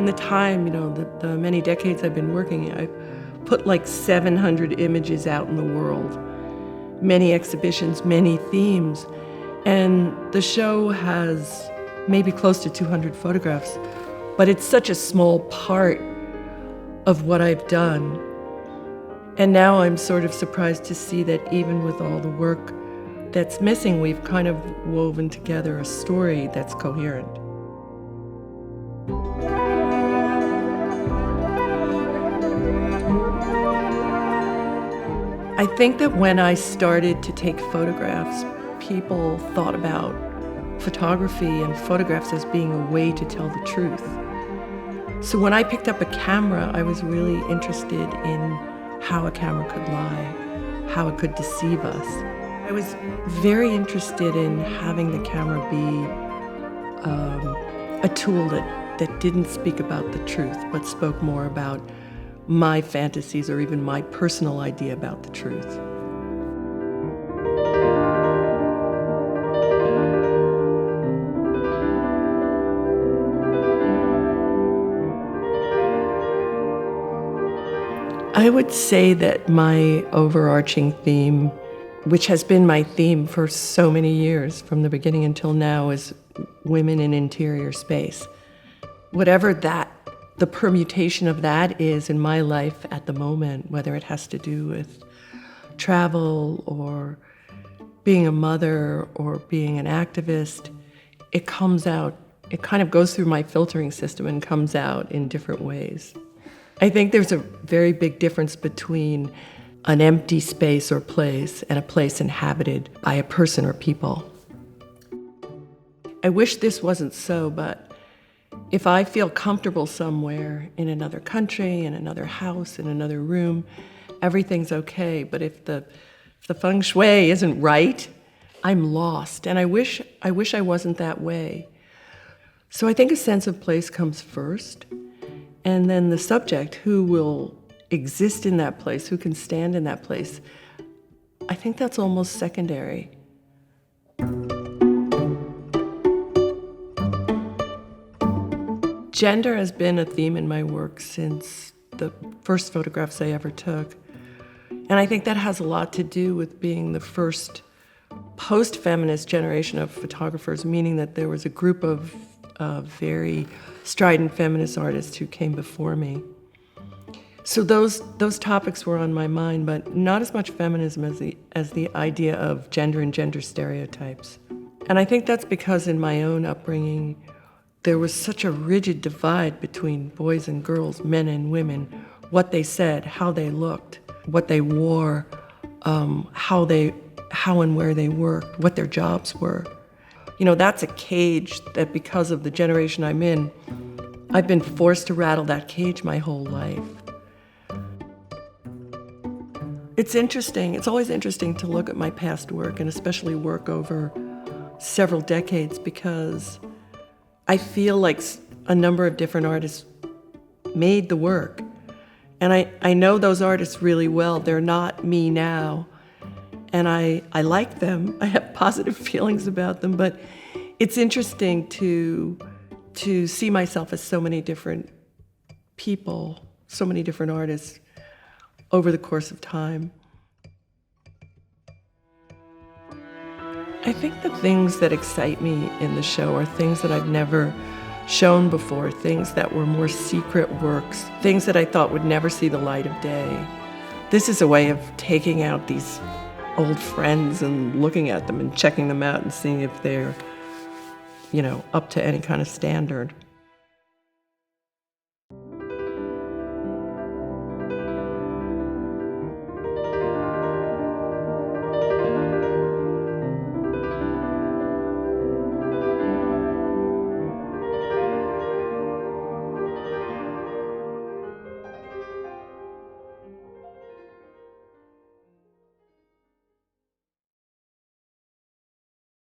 In the time, the many decades I've been working, I've put like 700 images out in the world, many exhibitions, many themes, and the show has maybe close to 200 photographs, but it's such a small part of what I've done. And now I'm sort of surprised to see that even with all the work that's missing, we've kind of woven together a story that's coherent. I think that when I started to take photographs, people thought about photography and photographs as being a way to tell the truth. So when I picked up a camera, I was really interested in how a camera could lie, how it could deceive us. I was very interested in having the camera be a tool that didn't speak about the truth, but spoke more about my fantasies or even my personal idea about the truth. I would say that my overarching theme, which has been my theme for so many years, from the beginning until now, is women in interior space. Whatever the permutation of that is in my life at the moment, whether it has to do with travel or being a mother or being an activist, it comes out, it kind of goes through my filtering system and comes out in different ways. I think there's a very big difference between an empty space or place and a place inhabited by a person or people. I wish this wasn't so, but if I feel comfortable somewhere in another country, in another house, in another room, everything's okay. But if the feng shui isn't right, I'm lost. And I wish I wasn't that way. So I think a sense of place comes first. And then the subject, who will exist in that place, who can stand in that place, I think that's almost secondary. Gender has been a theme in my work since the first photographs I ever took. And I think that has a lot to do with being the first post-feminist generation of photographers, meaning that there was a group of very strident feminist artists who came before me. So those topics were on my mind, but not as much feminism as the idea of gender and gender stereotypes. And I think that's because in my own upbringing, there was such a rigid divide between boys and girls, men and women, what they said, how they looked, what they wore, how and where they worked, what their jobs were. That's a cage that, because of the generation I'm in, I've been forced to rattle that cage my whole life. It's interesting. It's always interesting to look at my past work, and especially work over several decades, because I feel like a number of different artists made the work. And I know those artists really well. They're not me now. And I like them. I have positive feelings about them. But it's interesting to see myself as so many different people, so many different artists over the course of time. I think the things that excite me in the show are things that I've never shown before, things that were more secret works, things that I thought would never see the light of day. This is a way of taking out these old friends and looking at them and checking them out and seeing if they're, up to any kind of standard.